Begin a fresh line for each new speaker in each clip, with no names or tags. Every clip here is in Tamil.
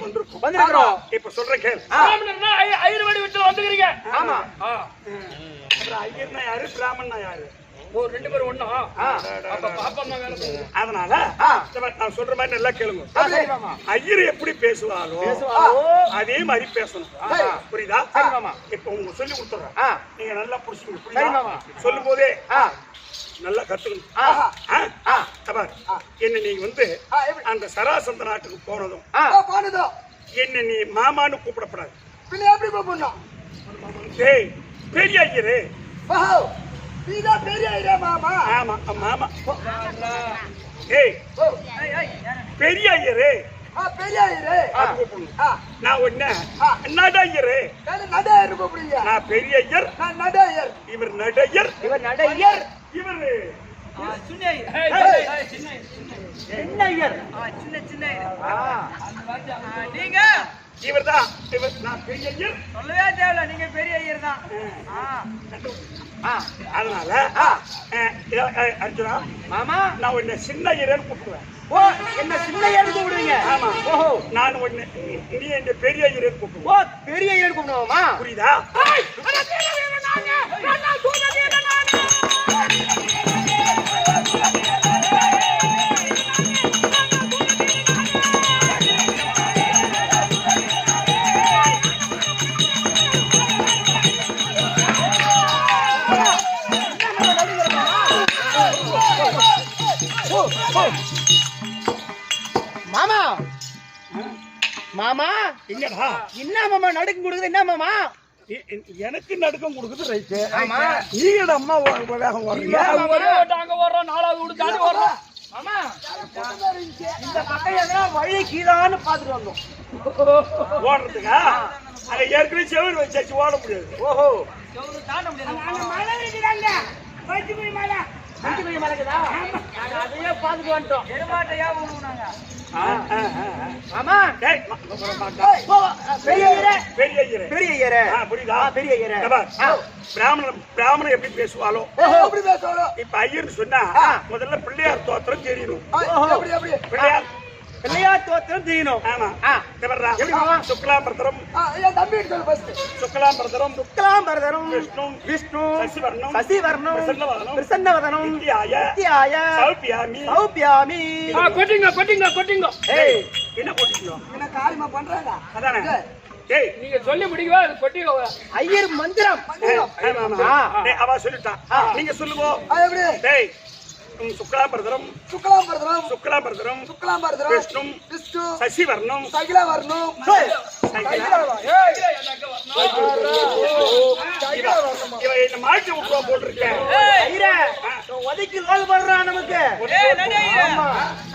வந்திருக்கிறோம். இப்ப சொல்ற கேள்.
ஐயர் வடி விட்டு வந்துக்கிறீங்க.
ஆமா. ஐயர்னா யாரு, பிராமணனா யாரு?
ரெண்டு பேரும் ஒண்ணா.
அதனால நான் சொல்ற மாதிரி நல்லா கேளுங்க. ஐயர் எப்படி பேசுவாரோ அதே மாதிரி பேசணும். புரியுதா? இப்ப உங்க சொல்லி கொடுத்துறேன், நீங்க நல்லா புரிச்சுக்கணும். சொல்லும் போதே நல்லா கத்துக்கணும். என்ன நீங்க வந்து அந்த சராசந்த நாட்டுக்கு போனதும் என்ன நீ மாமான்னு கூப்பிடப்படாது.
எப்படி கூப்பிடணும்?
டேய் பெரிய ஐயரு.
பெரிய ஐயரே மாமா.
ஆமா மாமா. ஏய் பெரிய ஐயரு.
பெரிய ஐயரு
அது கூப்பிடணும். நான் ஒண்ணு நடையரு.
நடையர் கூப்பிடுங்க.
நான் பெரிய ஐயர்,
நான் நடையர்.
இவர் நடையர்,
இவர் நடையர்,
இவர்
சின்ன ஐயர். நீங்க
இவர்தான். இவர் நான் பெரிய ஐயர்.
சொல்லவே தேவையில்ல, நீங்க பெரிய ஐயர் தான்.
அதனால அர்ஜுனா
மாமா,
நான் உன்னை சின்ன ஐயர்னு கூப்பிடுவேன்.
ஓ, என்ன சின்ன ஐயர் கூப்பிடுவீங்க?
ஆமா.
ஓஹோ,
நான் உன்னை நீ என்ன பெரிய ஐயர் கூப்பிடுவோம்.
ஓ, பெரிய ஐயர் கூப்பிடுவோமா?
புரியுதா?
மாமா, மாமா
என்னடா
என்ன மாமா நடுக்கம் கொடுக்குது? என்ன மாமா?
எனக்கு நடுக்கம் கொடுக்குது. ரைட்டு.
ஆமா.
நீங்க அம்மா வேகம் வர்றீங்க.
அங்க வர்றோம், 4வது வீடு தாண்டி வர்றோம்.
மாமா, இந்த பக்கம் எதனா வழி கீழான்னு பாத்துட்டு வந்தோம்.
ஓடுறதுக்கா? அங்க ஏற்கனவே செவரு வச்சாச்சு, ஓட முடியாது.
ஓஹோ,
தாண்ட முடியாது.
மழை இருக்குதாங்க, பச்சுக்குடி மழை. பச்சுக்குடி மழை இருக்குதா? அதையே பாத்துட்டு வந்துட்டோம். எருமாட்டையா ஊனுனாங்க. ஆமா. பெரிய ஐயரே,
பெரிய ஐயரே,
பெரிய ஐயரே.
புரியுதா?
பெரிய ஐயரே.
பிராமணன் எப்படி பேசுவாளோ
எப்படி பேசுவாரோ.
இப்ப ஐயர்னு சொன்னா முதல்ல பிள்ளையார் தோத்திரம் தெரியணும்.
பிள்ளையார் பிள்ளையார் தோத்திரம் தெரியணும்.
ஆமா.
எப்படி மாமா?
சுக்லாம்பரதரம்.
என் தம்பி சொல்லு ஃபர்ஸ்ட்.
சுக்லாம்பரதரம்,
சுக்லாம்பரதரம்,
விஷ்ணு,
விஷ்ணு,
சசிவர்ணம்,
சசிவர்ணம்,
பிரசன்னவதனம்,
பிரசன்னவதனம்,
நித்யாய,
நித்யாய,
சௌபியாமி,
சௌபியாமி.
கொட்டிங்க.
ஏய் என்ன கொட்டிங்க?
என்ன காரியமா பண்றாங்க?
அதானே. ஏய்
நீங்க சொல்லி முடிக்கவா கொட்டிங்க.
ஐயர் மந்திரம்.
அவ சொல்லிட்டா, நீங்க சொல்லுங்க.
எப்படி?
டேய் சுக்லாம்பரதரம்,
சுக்லாம்பரதரம்,
சுக்லாம்பரதரம்,
சுக்லாம்பரதரம்,
விஷ்ணு,
விஷ்ணு,
சசிவர்ணம்,
சகிலவர்ணம்.
இவ என்ன மாட்டி விட்டுவா போட்டிருக்கேன்.
ஐயரே, ஒதுக்கி லோல் பண்றான் நமக்கு.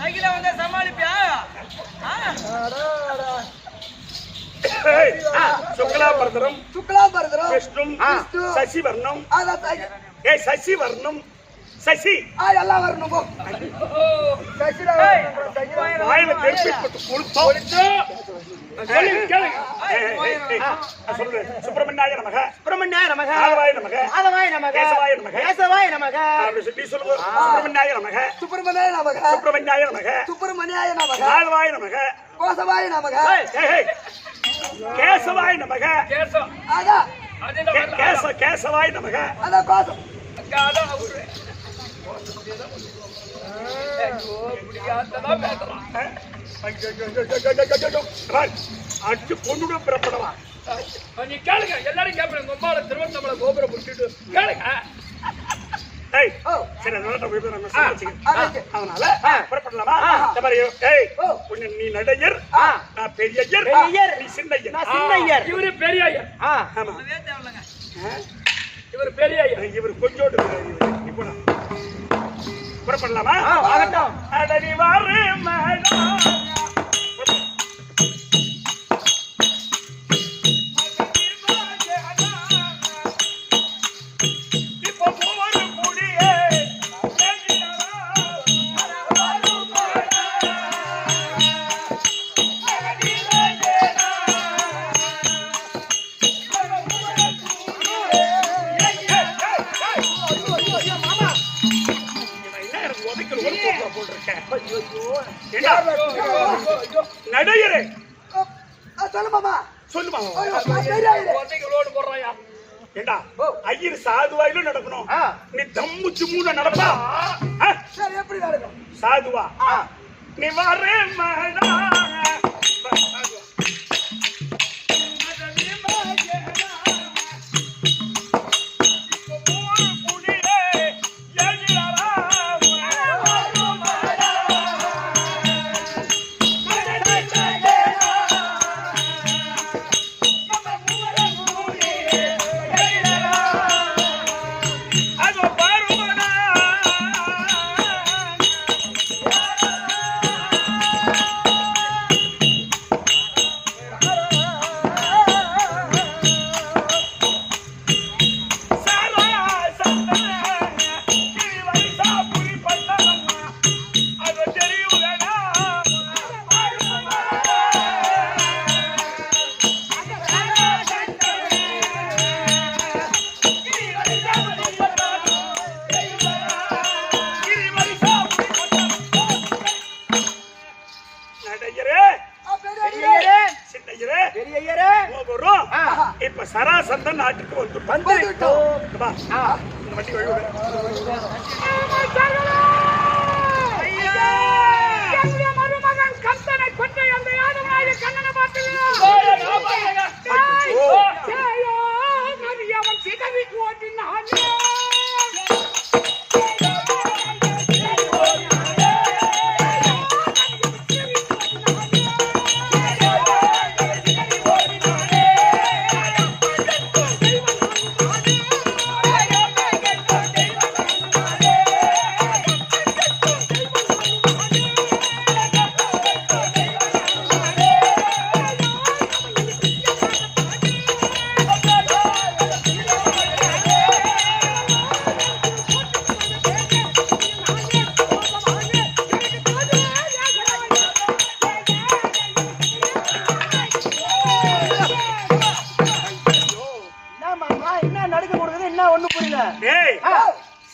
சைக்கிள வந்தா சமாளிப்பியா?
சுக்லாம்பரதரம்,
சுக்லாம்பரதரம்,
விஷ்ணு, சசிவர்ணம். ஏய் சசிவர்ணம், சசி
எல்லாம் வரணும்.
வாயில தெரிவிப்பட்டு சுப்பிரமணியாய நமக,
சுப்பிரமணியாய நமக,
ஆதவாய நமக,
ஆதவாய நமக,
கேசவாய நமக,
கேசவாய நமக.
அப்படி சொல்லி சொல்லுங்க. சுப்பிரமணியாய நமக,
சுப்பிரமணியாய நமக,
சுப்பிரமணியாய நமக,
சுப்பிரமணியாய நமக,
ஆதவாய நமக,
கோசவாய நமக,
கேசவாய நமக,
அதான்
கேசவாய நமக,
அதான் கோசம்.
அச்சு பொண்ணுட பிறப்படவா?
நீ கேளுங்க, எல்லாரும் கேட்பேன். கொம்பால திருவண்ணாமலை கோபுரம் முடிச்சுட்டு கேளுங்க.
அதனால புறப்படலாமா? நீ நடையர், நான் பெரிய ஐயர், நீ சின்ன ஐயர்.
இவரு பெரிய ஐயர். இவரு பெரிய ஐயர்.
இவர் கொஞ்சோண்டு இப்போ புறப்படலாமா? அடடி வாரு மேடம். நடையரே
சொல்லு மாமா.
சொல்லு மாமா.
உடனே ரோடு போடுறாயா
ஏண்டா ஐயர் சாதுவாயிலும் நடக்கணும். நீ தம்மு சும்முன நடப்பா.
சரி, எப்படி நடக்கும்?
சாதுவா நீ வரே மகனா இப்ப சராசந்தன் நாட்டுக்கு வந்துட்டோம். வண்டி வழி
மருமகன் கந்தனை கொண்ட அந்த யாதவனாய கண்ணனை பார்த்து அவன் சிதவிக்கு ஓட்டினான்.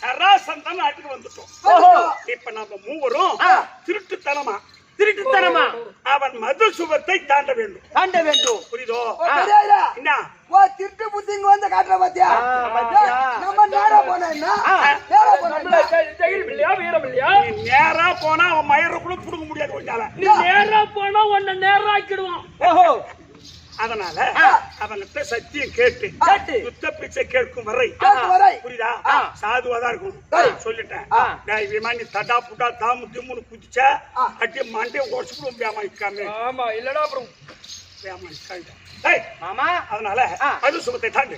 சராசந்தன் நாட்டுக்கு வந்துட்டோம். இப்ப நம்ம மூவரும் திருட்டுத்தனமா அவன் மது சுபத்தை தாண்ட வேண்டும். புரியுதோ? என்ன
திருட்டு புத்திங்க வந்து காட்டுற பாத்தியா? நம்ம நேரா போனா என்ன? நேரா போனா
ஜெயில் இல்லையா வீரம் இல்லையா?
நேரா போனா அவன் மயிரக்குள்ள புடுங்க முடியாது. கொஞ்சால
நீ நேரா போனா உன்னை நேராக்கிடுவான்.
அதனால அவன்கிட்ட சத்தியம் கேட்டு யுத்த பிச்சை கேட்கும் வரை புரியுதா? சாதுவாதான் இருக்கும் சொல்லிட்டேன். விமானி தட்டா புட்டா தாமு திம்முன்னு குதிச்ச அட்டி மண்டே உடச்சுடும் வியாமானிக்காம.
ஆமா இல்லடா அப்புறம்
மாமா. அதனால மது சுபத்தை தாண்டு.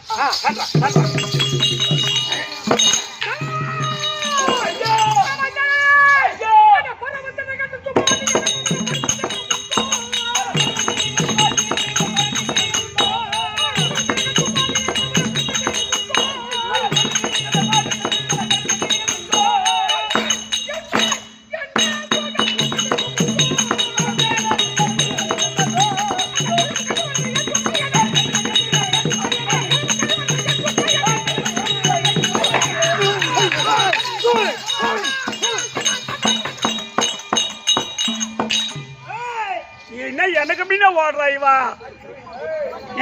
எனக்கு மீன ஓடுறா இவா.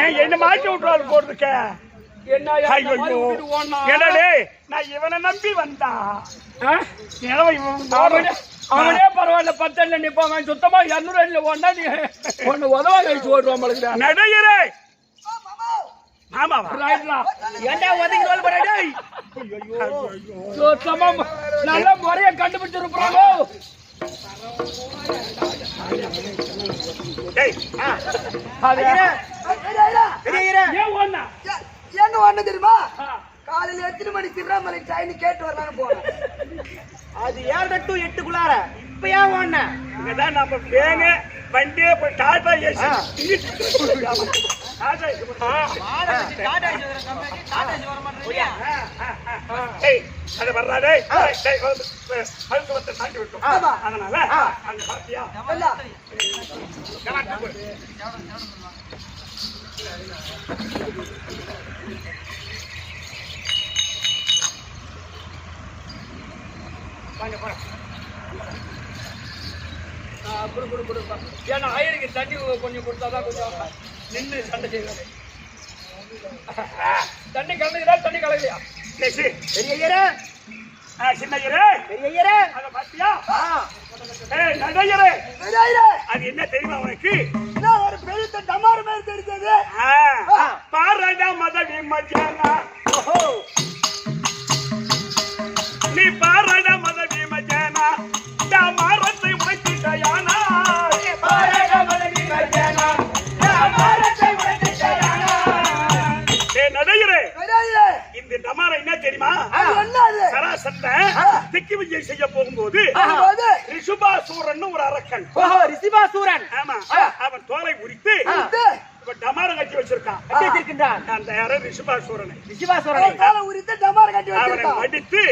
ஏன் என்ன மாட்டி விட்டுறாரு போட்டுருக்க? என்னடே நான் இவனை நம்பி வந்தா
அவனே பரவாயில்ல 10 நிப்பாங்க சுத்தமா 200 ஓடா நீ ஒன்னு உதவா கழிச்சு ஓடுவான்
நடையரே.
நல்ல முறைய கண்டுபிடிச்சிருப்பாங்க.
என்ன ஒண்ணு தெரியுமா? காலையில எத்தனை மணி திருவண்ணாமலை ட்ரெயின் கேட்டு வரலான்னு போனேன். அது 7 to 8க்குள்ளார. இப்ப ஏன் ஒண்ணு
இங்கதான் நம்ம வேங்க வண்டியே போய் டாடா ஏசி அது வர்றாடே தாண்டி விட்டோம். அதனால அங்க பாத்தியா வாங்க போறோம்.
கொடுப்பா. ஏன்னா ஐயருக்கு தண்ணி கொஞ்சம் கொடுத்தாதான் கொஞ்சம் நின்று சண்டை செய்வாரு. தண்ணி கலந்துக்கிறா தண்ணி கலக்கலையா?
பெரிய
சின்ன ஐயரே,
பெரிய ஐயரே,
அத பாத்தியா? ஏய் நடையரே, அது என்ன தெரியுமா உனக்கு?
ஒரு பெரிய டமார் மேல தெரிஞ்சது.
பாரடா மதவி மஜானா, நீ பாரடா மதவி மஜானா, டமாரத்தை உடைத்திட்டாயானா,
பாரடா மதவி மஜானா, டமாரத்தை உடைத்திட்டாயானா.
ஏய் நடையரே, இந்த டமார என்ன தெரியுமா? சராசந்த திக்கி விஜய் செய்ய போகும்போது ரிஷபாசூரன் ஒரு அரக்கன்.
ரிஷபாசூரன்,
ஆமா, அவன் தோலை உரித்து டமாரம் கட்டி வச்சிருக்கான். அந்த யாரும் ரிஷபாசூரனை அவனை அடித்து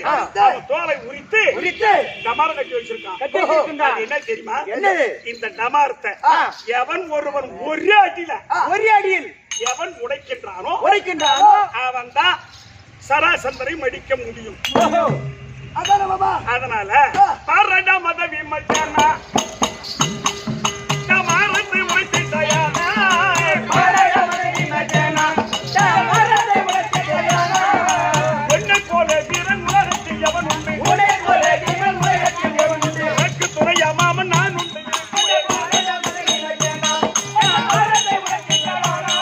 அவன் தோலை உரித்து டமாரம் கட்டி வச்சிருக்கான். என்ன தெரியுமா? இந்த டமாரத்தை எவன் ஒருவன் ஒரே அடியில் எவன் உடைக்கின்றானோ அவன் தான் சராசந்தரை மடிக்க முடியும். அதனால பாரடா மதவி மஜானா, டமாரத்தை உடைத்திட்டாயானா,
பாரடா மதவி மஜானா, டமாரத்தை உடைத்திட்டாயானா.
உன்னை போல வீரன் உலகத்தில் எவன் உண்டு,
உன்னை போல வீரன் உலகத்தில் எவன் உண்டு,
எனக்கு துணையாமாமன் நான் உண்டு.
பாரடா மதவி மஜானா, டமாரத்தை உடைத்திட்டாயானா.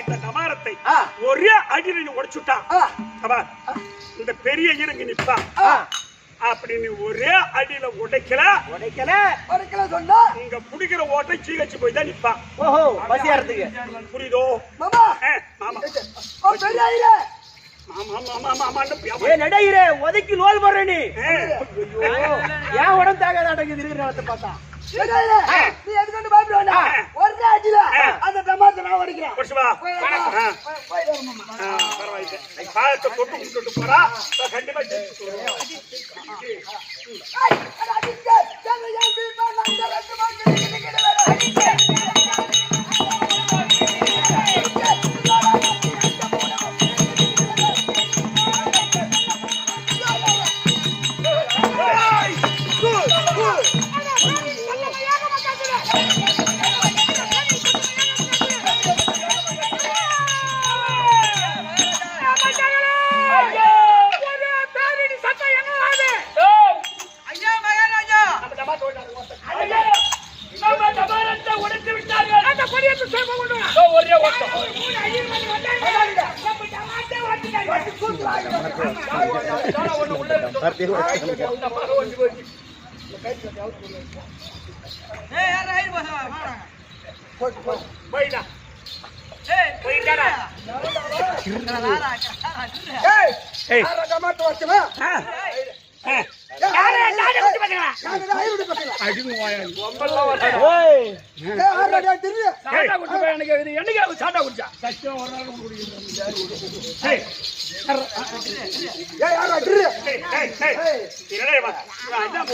இந்த டமாரத்தை ஒரே அடியில் உடைச்சுட்டான். இந்த பெரிய இருங்க நிப்பா, அப்படி நீ ஒரே அடியில உடைக்கல
சொன்னா
இங்க புடிக்கிற ஓட்டை சீகச்சு போய் தான் நிப்பா. புரியுதோ?
மாமா
மாமா
ஒதுக்கி நோல் போடுற நீ ஏன் உடம்பு தாங்காத அடங்குது இருக்கிற நேரத்தை பார்த்தா. நீ எதுக்கு பயப்படுவா? ஒரு அடியில அந்த டமாரத்தை நான் உடைக்கிறேன்.
பாயத்தை தொட்டு விட்டுட்டு போறா, கண்டிப்பா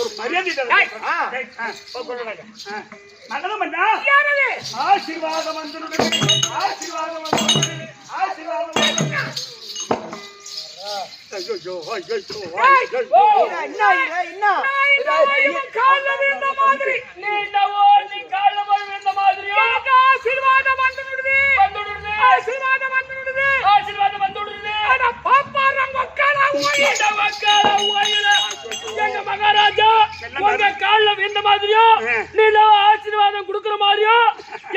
ஒரு மரியாதை ஆசீர்வாதம் வந்து
மகாராஜா உங்க கால்ல விழுந்த மாதிரியோ நீங்க ஆசீர்வாதம் கொடுக்கிற மாதிரியோ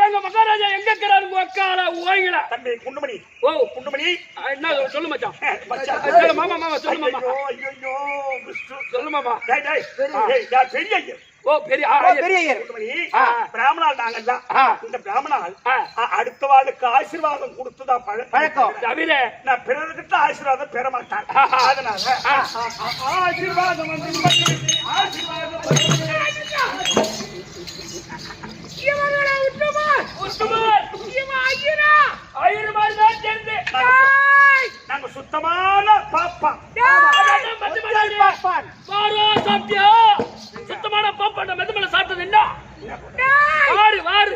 எங்க மகாராஜா எங்க இருக்கிறாரு? உங்க கால ஓய்கள
தம்பி குண்டுமணி.
ஓ
குண்டுமணி
என்ன சொல்லு மச்சான்? மாமா மாமா சொல்லு மாமா.
ஐயோ விஷ்ணு
சொல்லு மாமா.
டேய் டேய் டேய் பெரிய ஐயர்.
ஓ பெரிய ஐயர்.
குண்டுமணி பிராமணால் நாங்கல்ல. இந்த பிராமணால் அடுத்த வாளுக்கு ஆசீர்வாதம் கொடுத்துதான் பழக்கம். தவிர நான் பிறர்கிட்ட ஆசீர்வாதம் பெற மாட்டேன். அதனால ஆசீர்வாதம் வந்து நாங்க சுத்தமான பாப்பா.
சுத்தமான பாப்பா மெதுமலை சாப்பிட்டது என்ன? வாரு வாரு.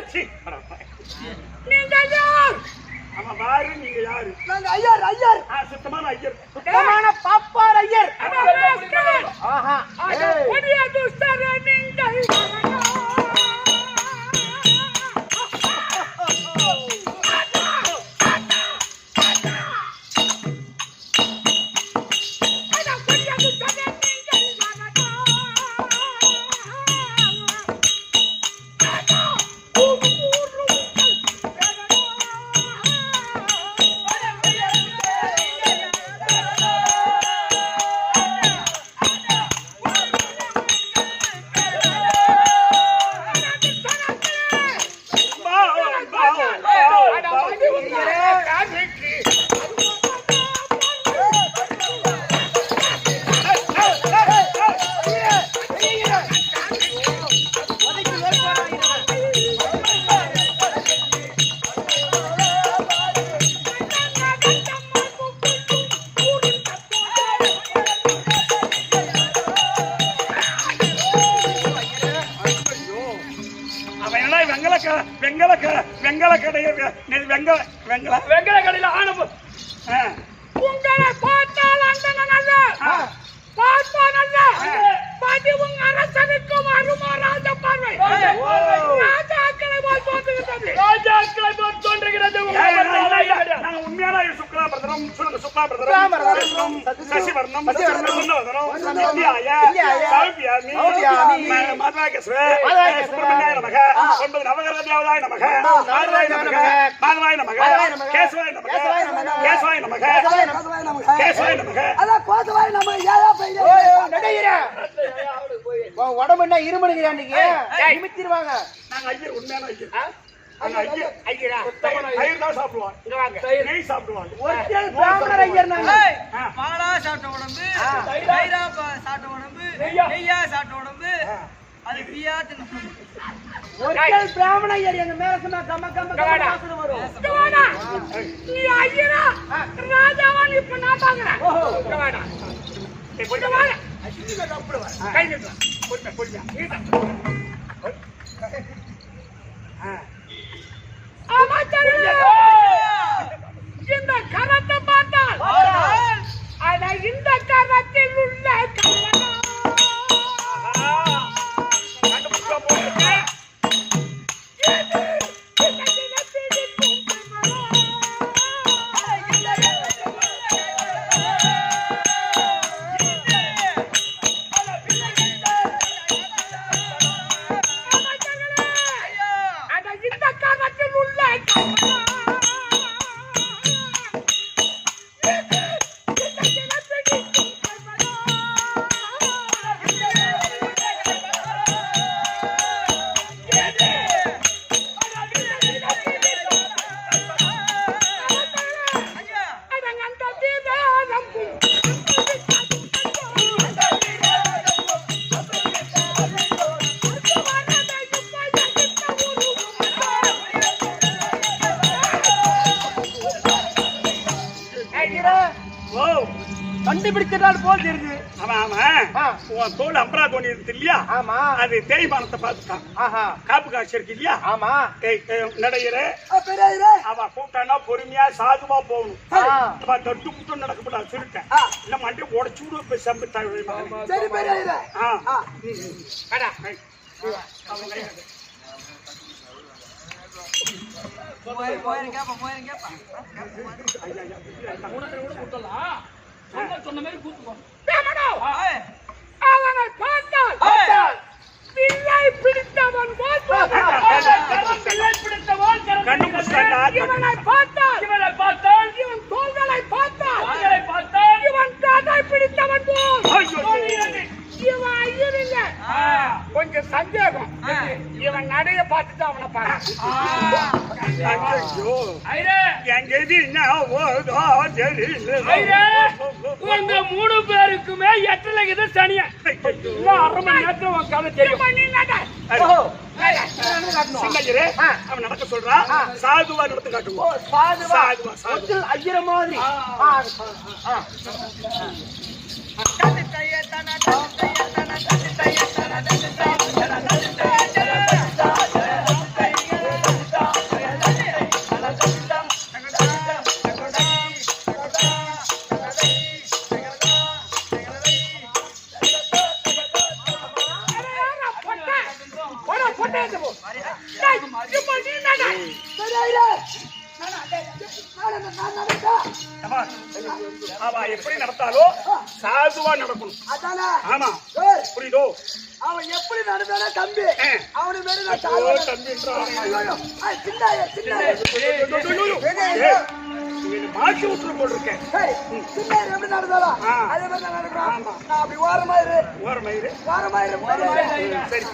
ஆமா பாரு நீங்க யாரு?
நாங்க ஐயர் ஐயர்
சுத்தமான ஐயர்.
சுத்தமான பாப்பார் ஐயர். ஆஹா
கொடிய துஷ்டர நீங்கள் வெங்கல கடையில ஆனப்பு உங்களை பார்த்தால் அந்த நல்ல பார்ப்பா நல்ல பதிவும் அரசனுக்கும் அருமா ராஜ பார்வை ராஜாக்களை போல் தோன்றுகிறது ராஜாக்களை போல் தோன்றுகிறது
நான் உண்மையான சுக்லா பிரதரம் சொல்லுங்க சுக்லா பிரதரம் சசிவர்ணம் சுப்பிரமணியாய நமக 9 நவகிரக தேவதாய நமக மாதவாய நமக கேசவாய நமக கேசவாய நமக கேசவாய நமக
அதான் கோசவாய் நம்ம ஏயா பையன் உடம்பு என்ன இருமணுகிறா நீங்க நிமித்திடுவாங்க.
நாங்க ஐயர் உண்மையான ஐயர். ஐயரா ஐயர் தான் சாப்பிடுவான். இங்க வாங்க நெய் சாப்பிடுவாங்க.
ஒரிஜினல் பிராமணர் ஐயர் நாங்க.
பாலா சாப்பிட்ட உடம்பு தயிரா சாப்பிட்ட உடம்பு நெய்யா சாப்பிட்ட உடம்பு அது பிரியா
ஒரிஜினல் பிராமண ஐயர் எங்க மேல சொன்னா கம்ம வாசனை வரும்.
நீ ஐயரா ராஜாவா நீ இப்ப நான் பாக்குறேன். வாடா ஏய் போய் வாடா அசிங்க சாப்பிடுவா கை நிட்டு போய் இந்த கரத்தை பார்த்தால் ஆனா இந்த கரத்தில் உள்ள
கண்டுபிடிச்சதால் போல் தெரியுது.
உன் தோல் அம்பரா தோணி இருக்கு இல்லையா?
ஆமா
அது தேய்மானத்தை பார்த்துட்டான்.
ஆஹா
காப்பு காட்சி இருக்கு இல்லையா?
ஆமா
நடையிற அவ கூட்டானா பொறுமையா சாதுவா போகணும். தொட்டு முட்டும் நடக்கப்படாது சொல்லிட்டேன். இல்ல மண்டி உடச்சு விடு செம்பு தவிர
சொன்ன மாதிரி அவனை பார்த்தால் பிள்ளை பிடித்தவன் இவனை பார்த்தால் இவன் தோள்களை பார்த்தால் இவன் காதை பிடித்தவன் போல் இவன் ஐயருங்க கொஞ்சம் சந்தேகம் இவன் நடைய பார்த்துட்டு அவனை பாரு உங்க 3 பேருக்குமே எட்டலை இது சனியா 1/2 மணி நேரத்துல உன் கதை தெரியும்.
அவன் நடக்க சொல்றான். சாதுவா நடத்து காட்டுவோம்.
சாதுவா ஐயர மாதிரி
அம்மா, அவ எப்படி நடத்தாலோ சாதுவா நடக்கணும்.
அதானே
ஆமா,
ஏய்,
புரியுதோ?
அவன் எப்படி நடந்தானே தம்பி அவனு மேல நான்
ஓ,
சாவ
தம்பின்றான்.
சின்னாய சின்னாய
மாற்றி விட்டுரு போட்டிருக்கேன்.
சின்னாய எப்படி நடந்தாலும்
ஆ.
அதே மாதிரி தான் நடக்கும்.
ஆமா.
நான் அப்படி ஓரமா இரு
ஓரமயிறு.
ஓரமா இரு
சரி.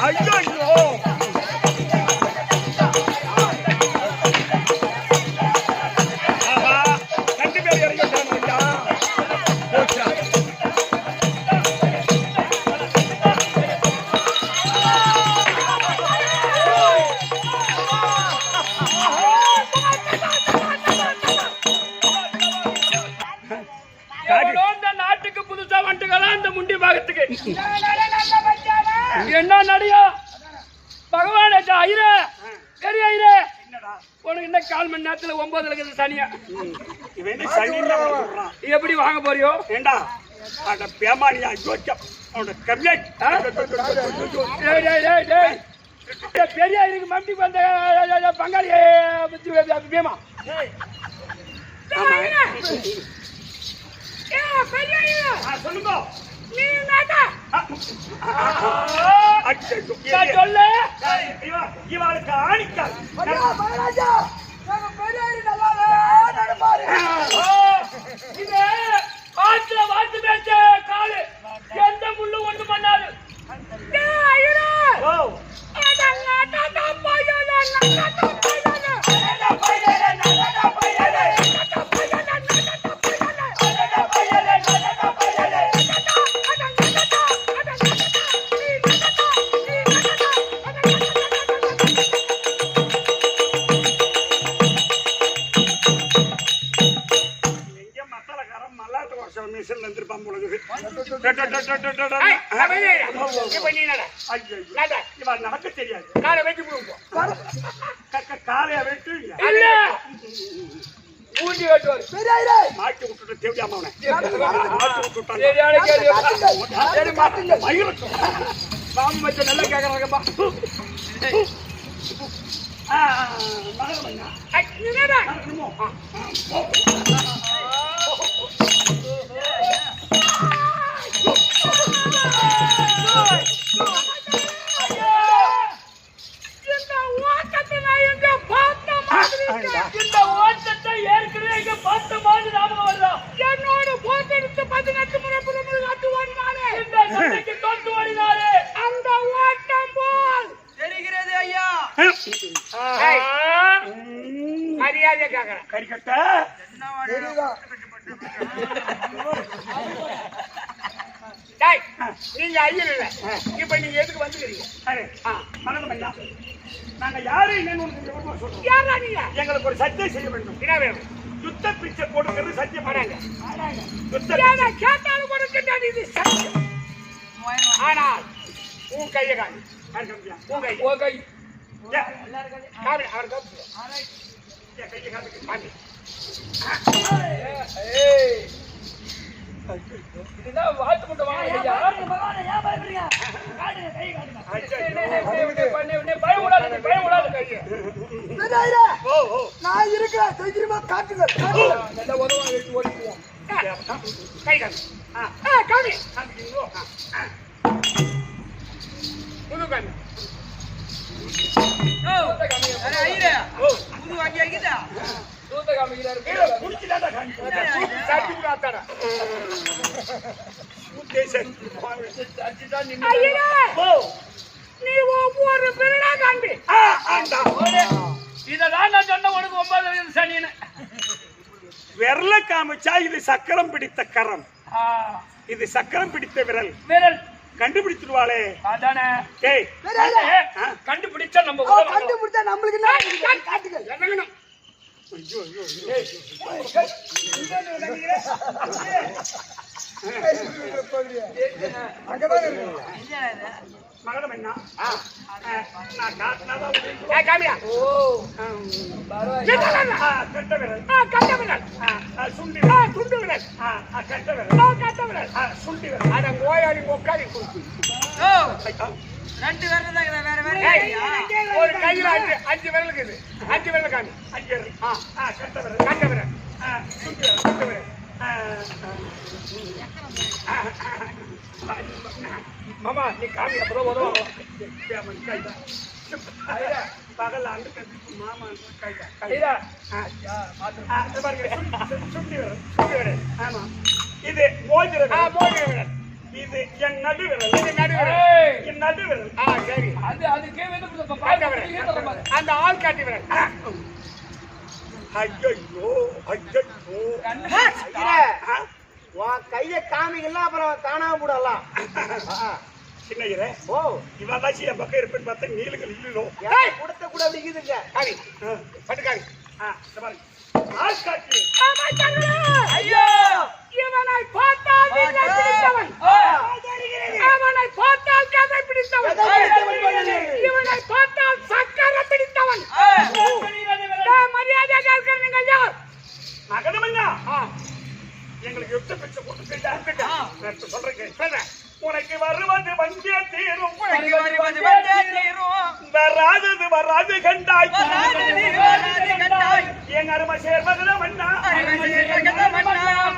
ஐயோ, ஆஹா, ரெண்டு பேர் இறங்கிட்டாங்க ஐயா. போச்சா?
எவனோ இந்த நாட்டுக்கு புதுசா வந்துட்டுக்கலாம் இந்த முண்டி பாகத்துக்கு என்ன நடிகா பகவான் ஐயரே பெரிய ஐயரே
என்னடா?
உனக்கு என்ன 1/4 மணி நேரத்துல 9 இருக்குது சனியா
இவன் என்ன சனின்னு சொல்றான்?
எப்படி வாங்க போறியோ
ஏண்டா அட பேமானியா ஜோச்சம் அவனோட கம்மியா
டேய் டேய் டேய் டேய் பெரிய ஐயருக்கு மம்டி வந்த பங்காளி பீமா
சொல்லுங்க.
சொல்லு
இவளுக்கு ஆணிக்கால்
மகாராஜா நாங்க பெரியாரு நல்லா நடப்பாரு
இது ஆத்துல வாத்து பேச்ச காலு எந்த முள்ளு ஒண்ணு பண்ணாது
ஓ எங்க மசாலாக்காரன் மல்லாட்டு வருஷம் மிஷின்ல இருந்திருப்பான் பொழுது இவன் நடக்க தெரியாது.
காலை வச்சு போடுவோம்
காலைய வெட்டு
இல்ல ஊண்டி வெட்டுவாரு
பெரியாரு
மாட்டி விட்டுட்டு தேவையாம அவனை மாட்டி
சரியான கேள்வி
விட்டுட்டான். மயிரட்டும்.
பாம்பு வச்ச நல்லா கேக்குறாங்கப்பா
மகனமண்ணா. நடக்கணுமோ?
இந்த ஓட்டத்தை ஏற்கனவே இங்க பார்த்த மாதிரி ஞாபகம் வருதா என்னோட போட்டோ எடுத்து 18 முறை நாட்டு ஓடினாரு இந்த சண்டைக்கு தோத்து ஓடினாரு அந்த ஓட்டம் போல்
தெரிகிறது ஐயா.
மரியாதை கேக்குறேன்
கறிக்கட்ட
டேய் நீங்க ஐயர் இல்ல இப்ப நீங்க எதுக்கு வந்துக்கிறீங்க
மகனமண்ணா, நாங்க யாரு என்னன்னு உனக்கு விவரமா சொல்றோம்.
யாரா நீங்க
எங்களுக்கு ஒரு சத்தியம் செய்ய வேண்டும்.
என்ன வேணும்
யுத்த பிச்சை கொடுக்கிறது சத்தியம் பண்ணாங்க. யுத்த
ஏன்னா கேட்டாலும் கொடுக்கின்றது இது சத்தியம் ஆனால் உன் கையை காணி
பிச்சை.
உன் கை உன் கை
ஏ,
காமி அவர் காமி
என் கையை காமிக்க.
காமி இதுதான் வாழ்த்து மட்டும் வாங்க ஐயா பயம் விடாது பயம் விடாது கையை
பெரியாரு
ஓ ஓ
நான் இருக்கிறேன் தைரியமா காட்டுங்க
நல்லா உதவா எடுத்து ஓடிக்குவோம் கை காமி காமி
காமிக்கிறீங்களோ?
புது காமி
அரே ஐயா, புது வாங்கி ஆகிட்டா.
தூத்த காமிக்கிறாரு
கீழே குடிச்சுதான்டா காமிக்கிறேன்.
சாட்டி விடாதாடா
உத்தேசம்.
அடிதான் நின்னு
ஓ
நீ ஒவ்வொரு பிறடா காண்பி
ஆண்டா.
இததான் நான் சொன்ன உனக்கு 9 சனின்னு
விரல காமிச்சா இது சக்கரம் பிடித்த கரம், இது சக்கரம் பிடித்த விரல்.
விரல்
கண்டுபிடிச்சிருவாளே.
அதானே
ஏய்
கண்டுபிடிச்சா நம்ம
கண்டுபிடிச்சா நம்மளுக்கு என்ன காட்டுங்க
இறங்கணும்
ஐயோ ஐயோ
அங்கதான் இருக்கு
மகனம் என்ன? நான் காட்டினாதான் உங்களுக்கு.
காமியா
கட்ட விரல்
கட்ட விரல்
சுண்டி
துண்டு விரல்
கட்ட விரல்
கட்ட விரல்
சுண்டி விரல்
அட கோயாளி மொக்காளி கொடுத்து
ரெண்டு பேரும் தான் வேற வேற
ஒரு கையில அஞ்சு விரல் இருக்குது. 5 விரல் காமி.
5 விரல் கட்ட விரல்
கட்ட விரல்
சுண்டி விரல் கட்ட விரல்
மாமா நீ காமி அப்புறம் வருவாங்க.
பகல் ஆண்டு மாமா கைதா
கைதா
சுண்டி விரல் ஆமா இது மோதிர விரல்
மோதிர விரல்.
இது என் நடு விரல்
இது நடு விரல்.
என் நடு விரல்
சரி
அதுக்கே
கட்ட விரல். அந்த ஆள் காட்டி விரல்.
ஐயோ ஐயோ
உன் கைய காமிக்கலாம் அப்புறம் காணாம போடலாம்.
சின்ன இரு
ஓ
இவன் தான் என் பக்கம் இருப்பேன்னு பார்த்தா நீலுகள் இல்லோ
கொடுத்த கூட அப்படி இருக்குதுங்க. காமி பட்டு காமி.
ஆள் காட்டி
ஐயோ இவனை பார்த்தால் நீங்கள் பிடித்தவன். அவனை பார்த்தால் கதை பிடித்தவன். இவனை பார்த்தால் சக்கரை பிடித்தவன். மரியாதை கேட்கிற நீங்கள் யார்?
மகனமண்ணா எங்களுக்கு யுத்த பிச்சை போட்டு சொல்றேன். உனக்கு வருவது வந்திய தீரும் வராதது வராது கண்டாய் என் அருமை சேர்வதுல மன்னா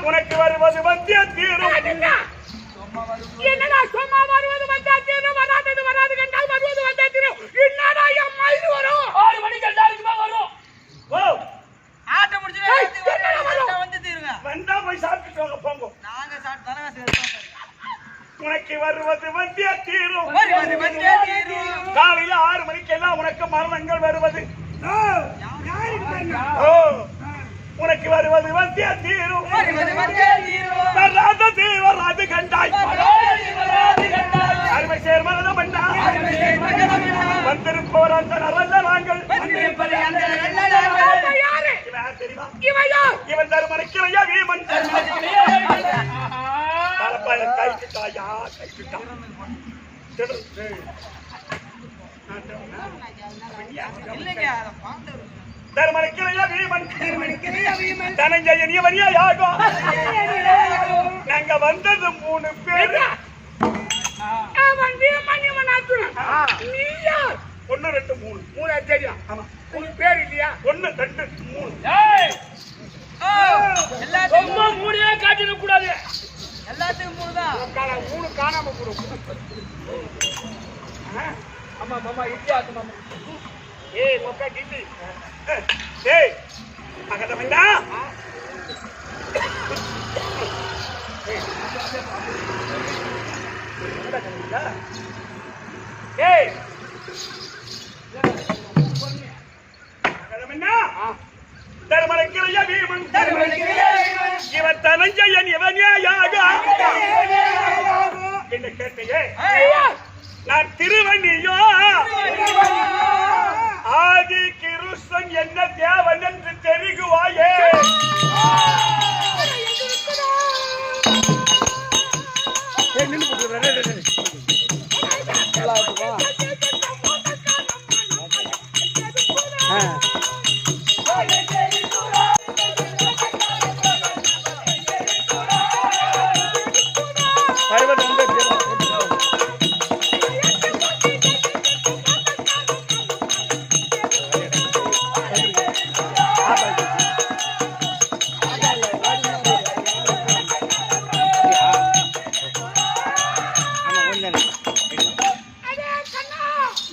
உனக்கு வருவது வந்திய தீரும்.
என்னடா சும்மா வருவது வந்தா தீரும் வராதது வராது கண்டால் வருவது வந்தா தீரும். என்னடா என் மயில் வரும்
6 மணிக்கு எல்லாருக்குமா வரும்.
ஓ
ஆட்ட முடிச்சு வந்து தீருங்க.
வந்தா போய் சாப்பிட்டு போங்க.
நாங்க சாப்பிட்டு தலைவாசி
உனக்கு வருவது வந்திய தீரும்.
தீரும்.
காலையில 6 மணிக்கு எல்லாம் உனக்கு மரணங்கள் வருவது. உனக்கு வருவது வந்திய தீரும். வராதது வராது கண்டாய் அருமை சேர்மனம் பண்ணா வந்திருப்போர் அந்த நல்ல நாங்கள் இவன் தருமனைக்கிறையா வீமன் கைக்கிட்டாயா கைக்கிட்டான்
இல்லைங்க அதை பார்த்து
தருமனைக்கிறையா வீமன் தனஞ்சயன் இவனியா யாகம் நாங்க வந்தது 3 பேர்.
அவன் வீமன் இவன் அர்ஜுனன். நீ யார்?
1 2 3
3 தெரியும். ஆமா உன் பேர் இல்லையா?
1 2 3
ஏய்
எல்லாத்துக்கும்
சும்மா மூடியே காட்டிட கூடாது.
எல்லாத்துக்கும் 3 தான்.
3 காணாம போடும்.
ஆமா மாமா இடியா மாமா.
ஏய் மொக்க கிட்டி.
ஏய் மகதமண்ணா
ஏய்
மகதமண்ணா தருமனைக்கிறையா வீமன் இவன் தனஞ்சயன் இவனியா யாகம் என்ன கேட்டையே நான் திருவண்ணியோ ஆதி கிருஷ்ணன் என்ன தேவன் என்று தெரிகுவாயே.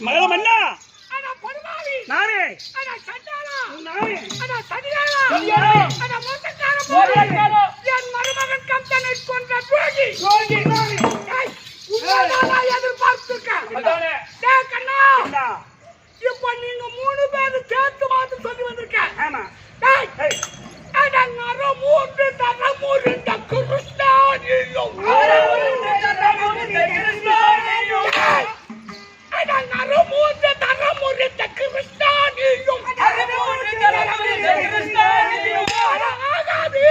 மகதமண்ணா நானே
என் மருமகன் கம்சனை கொன்ற துரோகி. எதிர்பார்த்திருக்கேன். இப்ப நீங்க 3 பேரும் சேர்த்து மாத்து சொல்லி வந்திருக்கேன்.
ஆமா
மூன்று தரமுறை கிருஷ்ணானியும் மூன்று தரமுறை கிருஷ்ணானியும் ஆகாது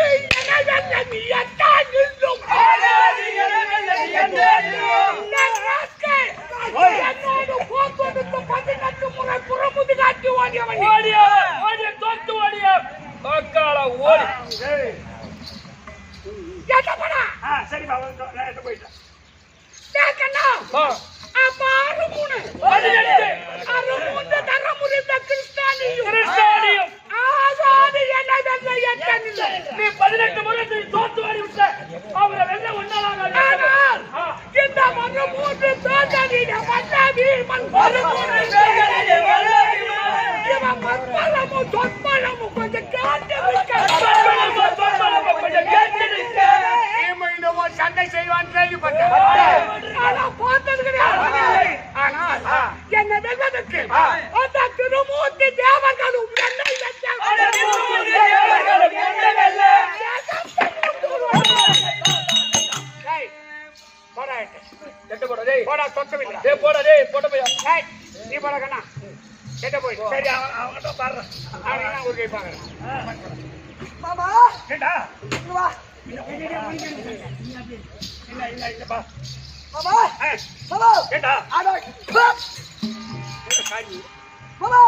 என்னோடு போக்குவரத்து
நான் போயிட்டேன்
கேக்கண்ணா அப்ப 6 3 தரமுறிந்த கிறிஸ்தானியும் ஆசாதி என்ன வெல்ல எட்டனில்லை நீ 18 முறை தோத்து வாடி விட்ட அவரை வெல்ல ஒன்னாலாக இந்த மறு 3 தோத்தனிட மன்னாவி மண் மறு 3 வேகனிட மன்னாவி இவன் மற்பலமு தொற்பலமு கொஞ்சம் காட்டு வைக்க இன்னும் சண்டை செய்வான் கேள்விப்பட்டேன் ஆனா பார்த்தது கிடையாது ஆனால் என்னை வெல்வதற்கு அந்த திருமூர்த்தி தேவர்களும் என்னை நீ போட கண்ணா கேட்ட போய் சரி அவங்ககிட்ட பாரு அவன் ஒரு கை பாக்குறேன்
மாமா
கேட்டா
இங்க வா
இல்லப்பா
மாமா மாமா
கேட்டா
அட
காஞ்சி
மாமா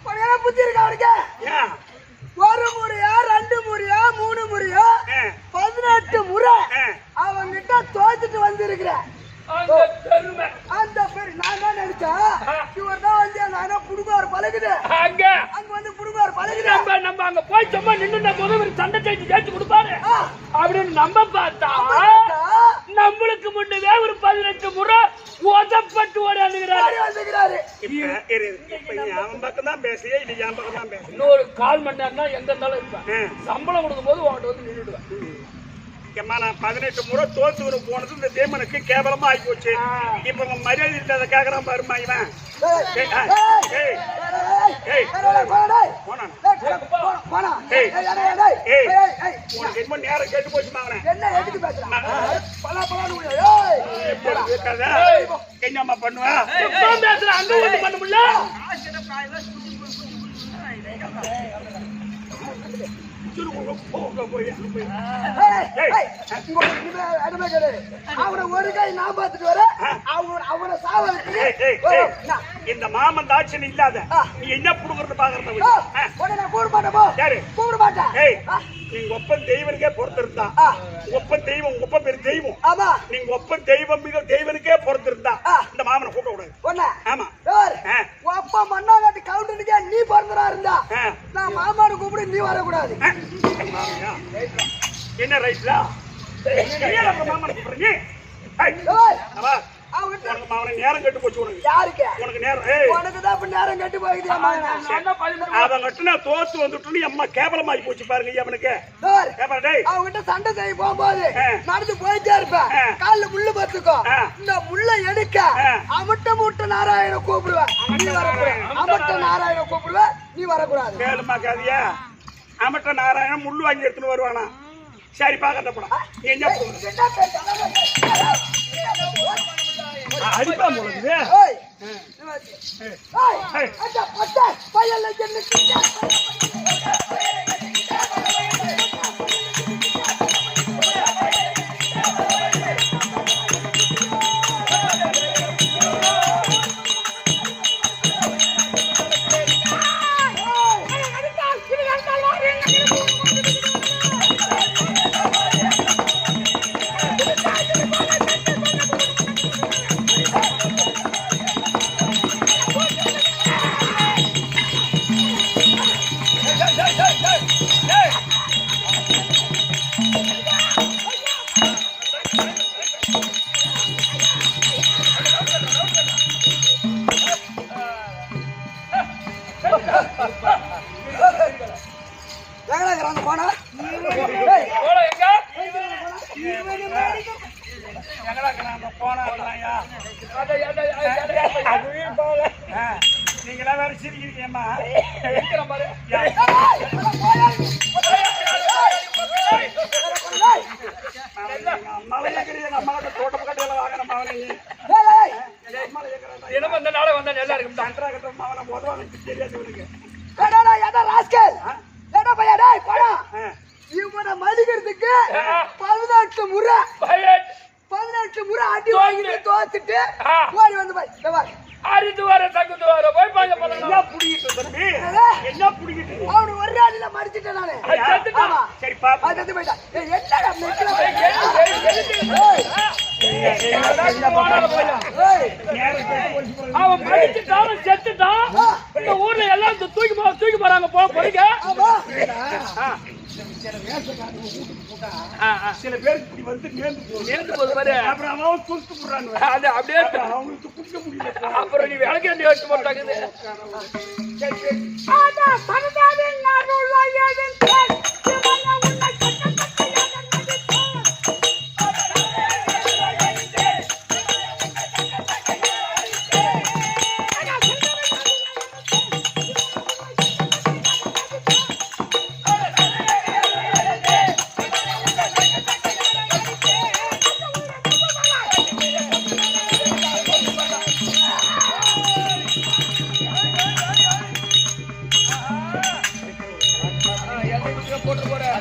பழைய புத்தி இருக்கா அவனுக்கு
ஏன்
ஒரு முறையா 2 முறையா 3 முறையா 18 முறை அவங்கிட்ட தோத்துட்டு வந்திருக்கிறேன் அந்த பேர் நான் தான் நினைச்சேன் இவர் தான் வந்து நானே புடுங்கார் பழகுது அங்க வந்து புடுங்கார் பழகுது
நம்ம அங்க போய் சும்மா நின்று முதல் சண்டை செய்து ஜெயிச்சு கொடுப்பாரு அப்படின்னு நம்ம பார்த்தா நம்மளுக்கு முன்னவே ஒரு 18 முறை உதப்பட்டு
வந்துக்கிறாரு
இப்ப அவன் பக்கம் தான் பேசுறியா இல்ல என் பக்கம் தான் பேசுறேன்
இன்னொரு 1/4 மணி நேரம்னா எங்க இருந்தாலும் இருப்பேன் சம்பளம் கொடுக்கும் போது உங்கள்கிட்ட வந்து நின்றுடுவேன்
ஏம்மா நான் 18 முறை தோத்து போனது இந்த தேமனுக்கு கேவலமா ஆகி போச்சு இப்ப உங்க மரியாதை இல்லாத கேக்குறான் பாருமா இவன் நேரம் கேட்டு போச்சுமா என்னம்மா பண்ணுவேன்
அங்க ஒண்ணு பண்ண முடியல
அவனை ஒரு கை நான் பார்த்துட்டு வர அவனை
இந்த மாமன் தாட்சன் இல்லாத நீ என்ன புடுங்கறது பாக்குறத
நான் கூப்பிட மாட்டேன் கூப்பிட மாட்டேன்
நீங்க ஒப்பன் தெய்வனுக்கே பொறுத்திருந்தா ஒப்பன் தெய்வம் ஒப்ப பேர் தெய்வம்
ஆமா
நீங்க ஒப்பன் தெய்வம் மிக தெய்வனுக்கே பொறுத்திருந்தா இந்த மாமனை கூப்பிட கூடாது
ஒண்ணு
ஆமா
அப்பா மண்ணாங்காட்டி கவுண்டனுக்கே நீ பிறந்தரா இருந்தா நான் மாமாவை கூப்பிடு நீ வரக்கூடாது
என்ன ரைட்லா மாமனை கூப்பிடுறீங்க அவனை நேரம் கட்டு போச்சு உனக்கு
யாருக்கு
உனக்கு நேரம்
உனக்குதான் இப்ப நேரம் கட்டு போகுது
அவன் கட்டுனா தோத்து வந்துட்டு அம்மா கேவலமாகி போச்சு பாருங்க அவனுக்கு
அவங்கிட்ட சண்டை செய்ய போகும்போது நடந்து போயிட்டே இருப்பேன் கால்ல முள்ளு பத்துக்கோ இந்த முள்ள எடுக்க அமட்ட நாராயண கூப்பிடுவேன் நீ வரக்கூடாது அமட்ட நாராயண கூப்பிடுவேன் நீ வரக்கூடாது
கேளுமா காதியா அமட்ட நாராயணன் முள்ளு வாங்கி எடுத்துன்னு வருவானா சரி பாக்கட்ட போடா என்ன அடிப்பா போலது
போனா
நீங்களா வேற சிரிக்கிறீங்கம்மா அம்மா தோட்டம் கட்டையில வாங்கின மாவன
வந்த நாளை வந்தா நல்லா இருக்கும்
தண்டரா கட்டுற மாவன போதுவாங்க தெரியாது இவனுக்கு
இவனை மடிக்கிறதுக்கு 18 முறை 18 முறை அடி வாங்கிட்டு தோத்துட்டு ஓடி வந்து பாரு
ஆடிட்டு வர தங்குட்டு வர போய் பாங்க
என்ன புடிக்கிட்டு தம்பி என்ன புடிக்கிட்டு
அவனு ஒரு அடியில மடிச்சிட்டேன் நானு
சரி பாப்பா
அது போயிட்டா என்னடா மெக்கில
அவன் படிச்சுட்டான் செத்துட்டான் இந்த ஊர்ல எல்லாம் தூக்கி போறாங்க போறீங்க
சில பேருக்கு இப்படி வந்து நேர்ந்து
போது பாரு
அப்புறம் அவன் தூக்கி போடுறாங்க
அப்படியே
அவங்களுக்கு குடிக்க முடியல
அப்புறம் நீ வேலைக்கு வேண்டி வச்சு போட்டாங்க போட்டு போறேன்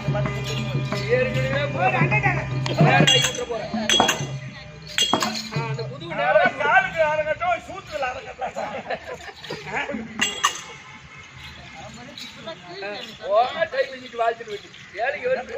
அந்த புது நேரம்
காலுக்கு அரங்கட்டும் சூத்துகள் அரங்கட்டும்
டைம் இன்னைக்கு வாழ்த்துட்டு வச்சு வேலைக்கு வந்து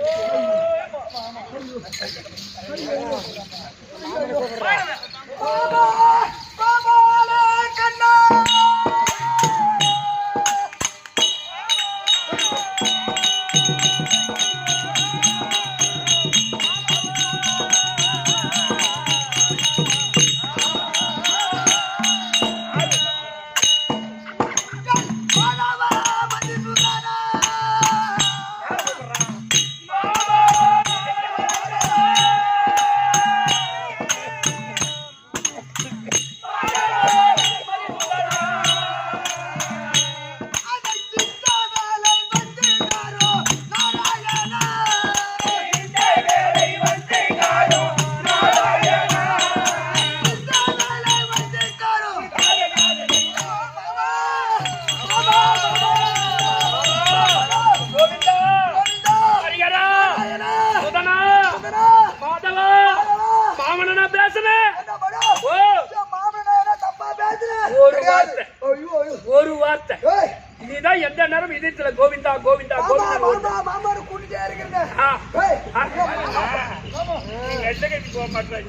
ஒரு வார்த்தை நீதான் எந்த நேரம் இதயத்துல கோவிந்தா கோவிந்தா கோவிந்தா
போக மாட்டேன்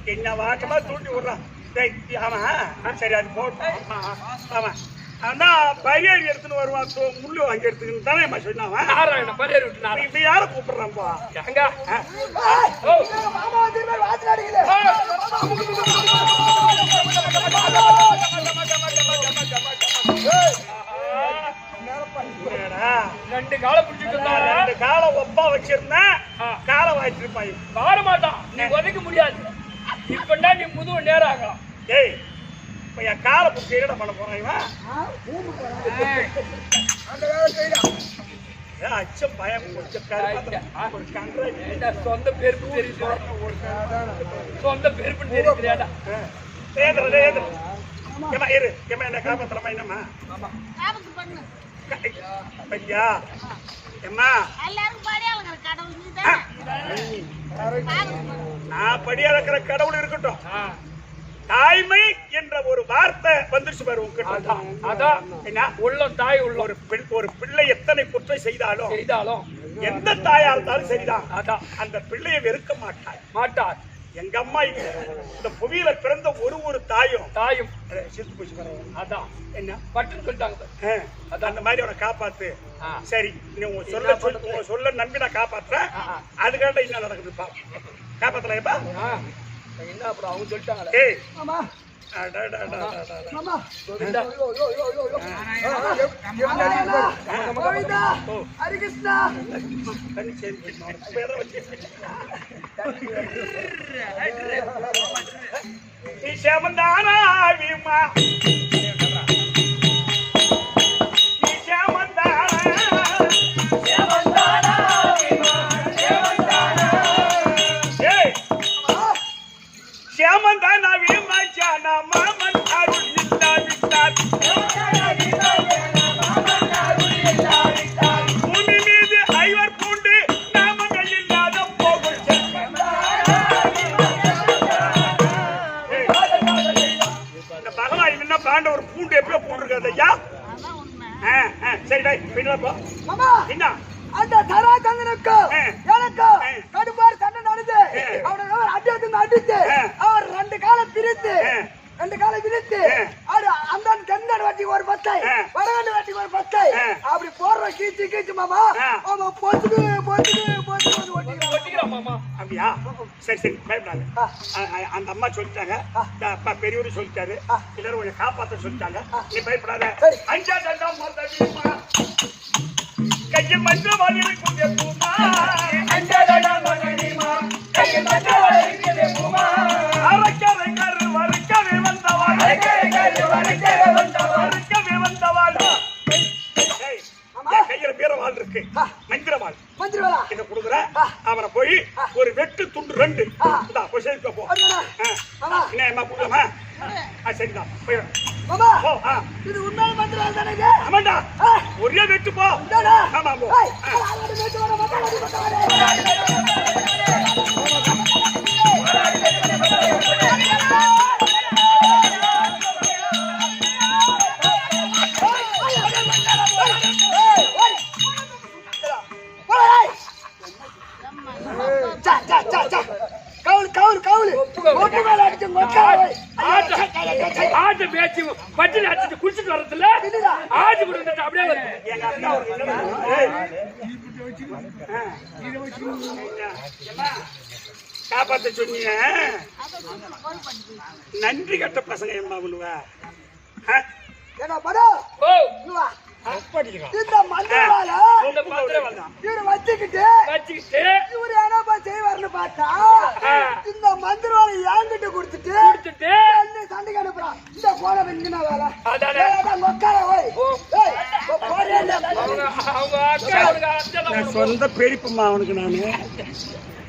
என்ன வாக்கமா தூண்டி விடுறான் சரி அது போட்டோம் ஆமா ஆனா பரியேறி எடுத்துன்னு வருவான் முள்ளு வாங்கி எடுத்துக்கின்னு தானே சொன்னாவன்
நாராயண பரியேறி விட்டு
இப்ப யார கூப்பிடுறான்ப்பா
எங்க ரெண்டு காலை பிடிச்சிட்டு ரெண்டு காலை ஒப்பா வச்சிருந்தேன் காலை வாய்ச்சிட்டு இருப்பாய் வாழ மாட்டான் நீ உதைக்க முடியாது இப்பண்டா நீ முதுகு நேரம் ஆகலாம் ஏய் இப்ப என் காலை பிடிச்சி என்ன பண்ண போறான் இவன் அச்சம் பயம் சொந்த பேருக்கு தெரியுது சொந்த பேருக்கு தெரியுது என்ன காப்பாத்தலாமா என்னம்மா ஐயா எம்மா நான் படி அளக்கிற கடவுள் இருக்கட்டும் தாய்மை என்ற ஒரு வார்த்தை வந்துருச்சு பாரு உங்ககிட்ட அதான் என்ன உள்ள தாய் உள்ள ஒரு பிள்ளை எத்தனை குற்றம் செய்தாலும் எந்த தாயா இருந்தாலும் சரிதான் அதான் அந்த பிள்ளையை வெறுக்க மாட்டார் எங்க அம்மா இந்த புவியில பிறந்த ஒரு தாயும் செத்து போச்சு அதான் என்ன பட்டுன்னு சொல்லிட்டாங்க அதான் அந்த மாதிரி அவனை காப்பாத்து சரி நீ உங்க சொல்ல நம்பி நான் காப்பாத்துறேன் அதுக்காக என்ன நடக்குதுப்பா காப்பாத்தலாம்ப்பா என்ன அப்புறம் அவங்க சொல்லிட்டாங்க ஏய் ஆமா
ஹரிகிருஷ்ணா
ஒரு பூண்டு எப்பயோ போட்டுருக்காது ஐயா சரி என்ன
அந்த தராசந்தனுக்கு எனக்கு கடுப்பார் சண்டை நடந்து அவனை அடி மாமா அவன் பொத்துக்கு ஒட்டிக்கிறான் மாமா.
அப்படியா? சரி சரி பயப்படாது. அந்த அம்மா சொல்லிட்டாங்க, அப்பா பெரியவரு சொல்லிட்டாரு, எல்லாரும் கொஞ்சம் காப்பாத்த சொல்லிட்டாங்க. நீ பயப்படாத. அஞ்சா தண்டா மதனிமா கையில் மஞ்சள் வாலியை கொண்டே பூமா. அஞ்சா தண்டா மதனிமா கையில் மஞ்சள் வாலியை கொண்டே பூமா. அரக்கரை கரு வறுக்கவே வந்தவாள், வறுக்கவே வந்தவாள். கையில வீரவாள் இருக்கு, மந்திரவாள். இதை கொடுக்குற அவனை போய் ஒரு வெட்டு துண்டு 2 போய் சேர்க்க போ. என்ன கொடுக்கலாமா? சரிதான் போய்.
இது உண்மையான மந்திரம் தானே?
ஆமாண்டா, ஒரே வெட்டு போ. ஆமா போ.
ஆட்டு பேச்சு பட்டில அடிச்சு குளிச்சுட்டு வரதுல ஆட்டு கூட வந்துட்டு அப்படியே வருது.
எங்க அக்கா ஒரு காப்பாத்த சொன்னீங்க. நன்றி கட்ட பசங்க எம்மா பண்ணுவ.
என்ன படம்
ஓ
இந்த மந்திரவாள
இந்த மந்திரவாள தான்
இவரை வச்சுக்கிட்டு இவரு என்னப்பா செய்வார்னு பார்த்தா இந்த மந்திரவாளை என்கிட்ட கொடுத்துட்டு என்ன சண்டைக்கு அனுப்புறான். இந்த போன என்ன வேலை
நான் சொந்த பெரியப்பம்மா அவனுக்கு. நானு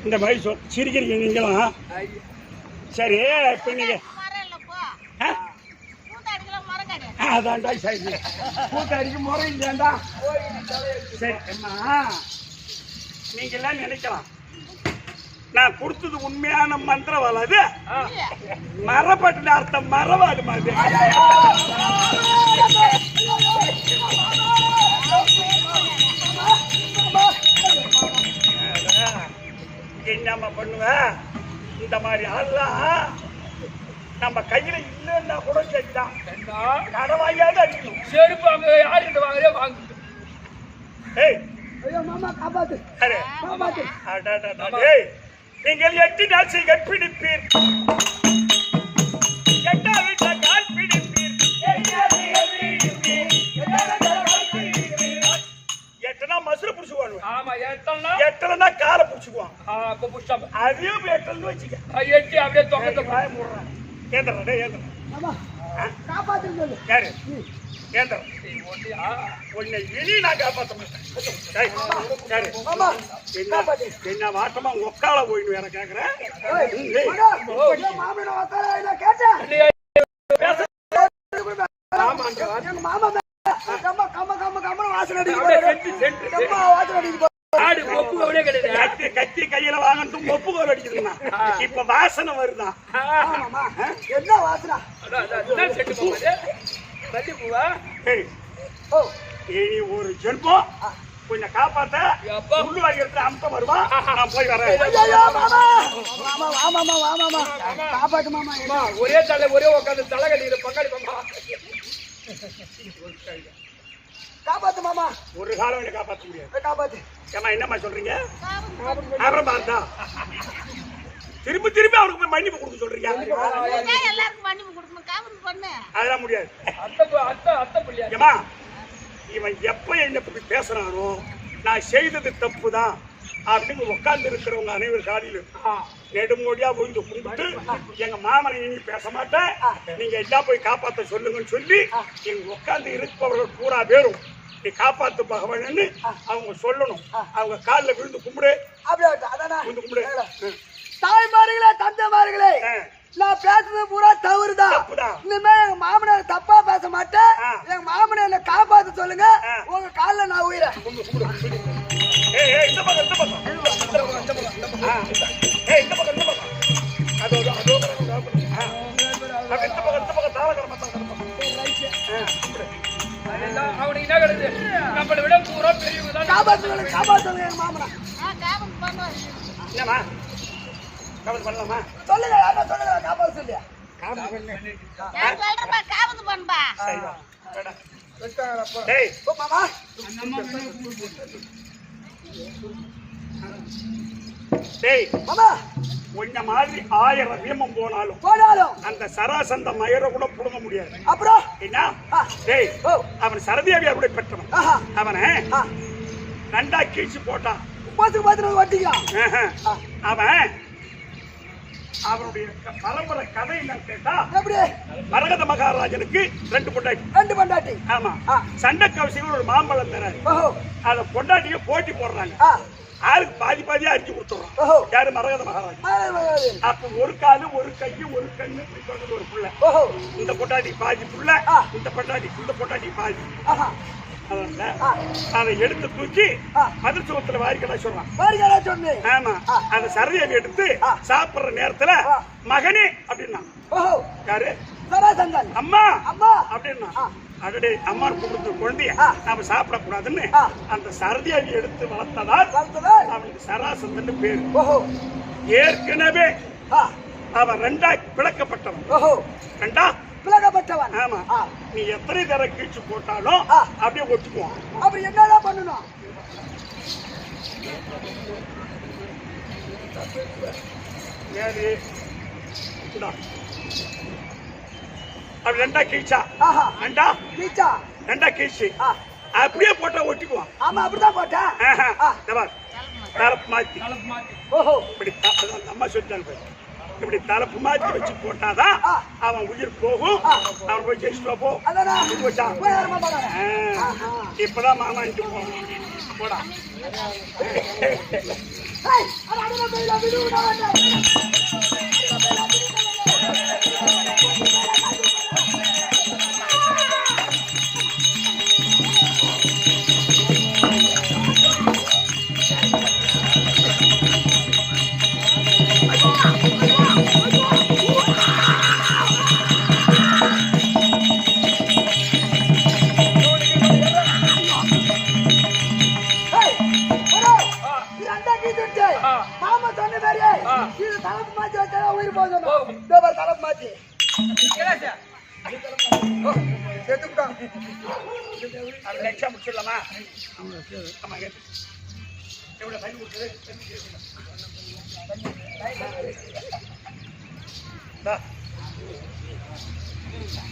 இந்த மாதிரி சிரிக்கிறீங்க நீங்களும். சரி இப்ப நீங்க அதான்டா சரி கூட்டடிக்கு முறை இல்லையாண்டா. சரி அம்மா நீங்க எல்லாம் நினைக்கலாம் நான் கொடுத்தது உண்மையான மந்திரவாள், அது மரப்பட்டு அர்த்தம் மரவாடு மாதிரி. என்னம்மா பண்ணுவ? இந்த மாதிரி ஆள்லாம் நம்ம கையில இல்லைன்னா கூட சரிதான், கடவாயாவது அடிக்கணும்.
செருப்பு அங்க யாருக்கிட்ட வாங்குறே வாங்க.
ஏய்
மாமா காப்பாத்து காப்பாத்து.
நீங்கள் 8 நாட்சி கற்பிடிப்பீர், 8ஆம் வீட்டில் கால் பிடிப்பீர், 8னா மசுரை புடிச்சுக்குவாங்க.
ஆமா
8னா காலை புடிச்சுக்குவான்.
அப்ப புடிச்சாம
அதையும் 8ன்னு வச்சுக்க.
8 அப்படியே தொங்கத்தை
பாய மூடுறான். ஏந்திரம் டேய் ஏந்திரம்.
மாமா காப்பாத்துன்னு சொல்லு.
யாரு ஏந்திரம்? உன்னை இனி நான் காப்பாற்ற மாட்டேன்.
மாமா காப்பாத்து.
என்ன வாட்டமா ஒக்கால போயிட்டு வேற கேக்குறேன்.
மாமன உட்கார கேட்டேன். மாமா கம்ம கம்ம கம்ம கம்ம வாசனை அடிக்குது.
ஆடு மொப்பு கவலையே கிடையாது.
கத்தி கையில வாங்கட்டும் மொப்பு கோல் அடிக்குதுன்னா இப்ப வாசனை வருதான்.
என்ன வாசனை?
செட்டு போகுது பத்தி பூவா.
இனி ஒரு ஜென்மம் கொஞ்சம் காப்பாத்த உள்ளு வாங்கி அம்சம் வருவா. நான் போய் வரேன்.
காப்பாட்டு மாமா.
ஒரே தலை ஒரே உட்காந்து தலை கட்டிக்கிற பங்காளி மாமா.
காப்பாத்து மாமா.
ஒரு காலம் என்ன காப்பாற்ற முடியாது.
காப்பாத்து.
ஏமா என்னம்மா சொல்றீங்க? அப்புறம் பார்த்தா திரும்ப திரும்ப அவருக்கு போய் மன்னிப்பு கொடுக்க சொல்றீங்க.
எல்லாருக்கும் மன்னிப்பு கொடுக்கணும். காமெடி பண்ணு.
அதெல்லாம் முடியாது.
அத்தை பிள்ளையா
ஏமா இவன் எப்ப என்ன பத்தி பேசுறானோ நான் செய்தது தப்பு தான் அப்படின்னு உட்கார்ந்து இருக்கிறவங்க அனைவரும் காலையிலும் நெடுமோடியா போய் கும்பிட்டு எங்க மாமனை இனி பேச மாட்டேன், நீங்க எல்லாம் போய் காப்பாத்த சொல்லுங்கன்னு சொல்லி எங்க உட்கார்ந்து இருப்பவர்கள் பூரா பேரும் நீ காப்பாத்து பகவான்னு அவங்க சொல்லணும். அவங்க காலில் விழுந்து கும்பிடு. விழுந்து கும்பிடு.
தாய்மார்களே தந்தைமார்களே, நான் பேசுறது பூரா தவறுதான். இனிமே எங்க மாமனார் தப்பா பேச மாட்டேன். எங்க மாமனை என்ன காப்பாத்த சொல்லுங்க. உங்க காலில் நான் உயிரேன்.
இந்த பக்கம் இந்த பக்கம் இந்த பக்கம் இந்த பக்கம்
அவனுக்கு என்ன கிடையாது. நம்மளை விட பூரா பெரியவங்க தான்.
காப்பாத்துங்க காப்பாத்துங்க எங்க மாமனா.
காமெடி பண்ணுவாரு.
என்னம்மா காமெடி பண்ணலாமா?
சொல்லுங்க யாரா சொல்லுங்க. காப்பாத்து சொல்லியா?
நான் சொல்றேன்பா காமெடி பண்ணுப்பா.
டேய்
ஓ மாமா
டேய்
மாமா
உன்ன மாதிரி 1000 வீமம் போனாலும் அந்த சராசந்த மயரை கூட புடுங்க முடியாது.
அப்புறம்
என்ன டேய் அவன் சரதியாவி அப்படி பெற்றவன். அவனை நண்டா கீழ்ச்சி போட்டான். அவன் அவனுடைய பரம்பரை கதை என்னன்னு கேட்டா மரகத மகாராஜனுக்கு 2 பொண்டாட்டி. ஆமா சண்டை கவசிகள் ஒரு மாம்பழம் தராரு. அத பொண்டாட்டிய போட்டி போடுறாங்க. யாருக்கு பாதியா அரிஞ்சு கொடுத்துறோம். யாரு மரகத மகாராஜ். அப்ப ஒரு காலு ஒரு கையு ஒரு கண்ணு ஒரு புள்ள. இந்த பொண்டாட்டி பாதி புள்ள, இந்த பொண்டாட்டி பாதி. அதை எடுத்து தூக்கி மதில் சுவத்துல வாரிக்கடா சொல்றான். ஆமா அந்த சரதியை எடுத்து சாப்பிடுற நேரத்துல மகனே அப்படின்னா யாரு அம்மா அப்படின்னா அடடே அம்மா கூப்பிடுற குழந்தைய நாம சாப்பிடக்கூடாதுன்னு அந்த சரதியாவி எடுத்து வளர்த்ததால் அவனுக்கு சராசந்தன் பேரு. ஏற்கனவே அவன் 2 பிளக்கப்பட்டவன். ஆமா நீ எத்தனை தர கீழ்ச்சி போட்டாலும் அப்படியே ஒத்துக்குவான்.
அப்படி என்னதான் பண்ணணும்?
அப்படி 2 கீழ்ச்சா 2 கீழ்ச்சி அப்படியே போட்டா ஒட்டிக்குவான்.
ஆமா அப்படிதான் போட்டா
தலப்பு மாத்தி இப்படி அம்மா சொல்லிட்டாங்க. இப்படி தலப்பு மாத்தி வச்சு போட்டாதான் அவன் உயிர் போகும். அவன் போய் ஜெயிச்சுட்டு போ. இப்பதான் மாமா இட்டு போடா.
மாமா சொன்ன மாதிரி இது தலப்பு மாத்தி வச்சா உயிர் போதும். தலப்பு மாத்தி செத்துக்கிட்டான்.
முடிச்சிடலாமா? ஆமா எவ்வளவு தண்ணி கொடுக்குது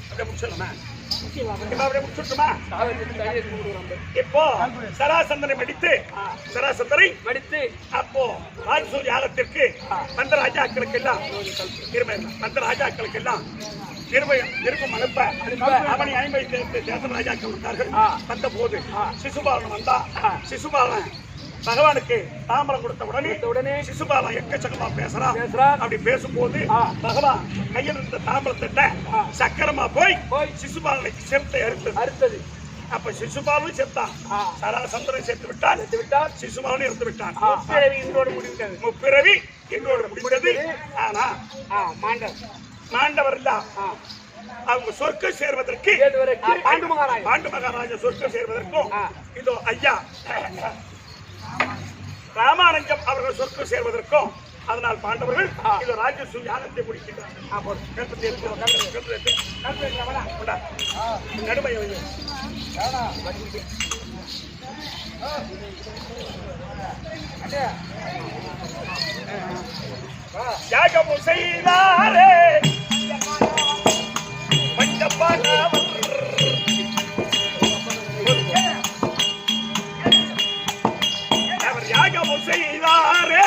அப்படியே முடிச்சிடலாமா? இப்போ சராசந்தனை மடித்து அப்போ ராஜசூரி யாகத்திற்கு வந்த ராஜாக்களுக்கு எல்லாம் விருப்பம் அனுப்ப அவனை 50 தேச ராஜாக்கள் வந்தார்கள். வந்த போது சிசுபாலன் வந்தா. சிசுபாலன் பகவானுக்கு தாம்பரம் கொடுத்த உடனே சிசுபாலன் எக்கச்சக்கமா பேசுறான். அப்படி பேசும்போது பகவான் கையில் இருந்த தாம்பரத்திட்ட சக்கரமா போய் சிசுபாலனை சிரத்தை அறுத்தது. அப்ப சிசுபாலனும் செத்தான். சராசந்திரன் செத்து விட்டான். சிசுபாலனும் இறந்து விட்டான். முப்பிறவி என்னோடு முடிந்தது. ஆனா மாண்டவர் இல்ல அவங்க சொர்க்கம் சேர்வதற்கு பாண்டு மகாராஜா சொர்க்கம் சேர்வதற்கும் இதோ ஐயா ராமானஞ்சம் அவர்கள் சொர்க்கம் சேர்வதற்கும் அதனால் பாண்டவர்கள் இது ராஜசூய யாகத்தை முடிக்கின்றார்கள். நடுமை யாகமும் செய்தாரே அவர் யாகமும் செய்தாரே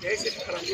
தேசிய படம்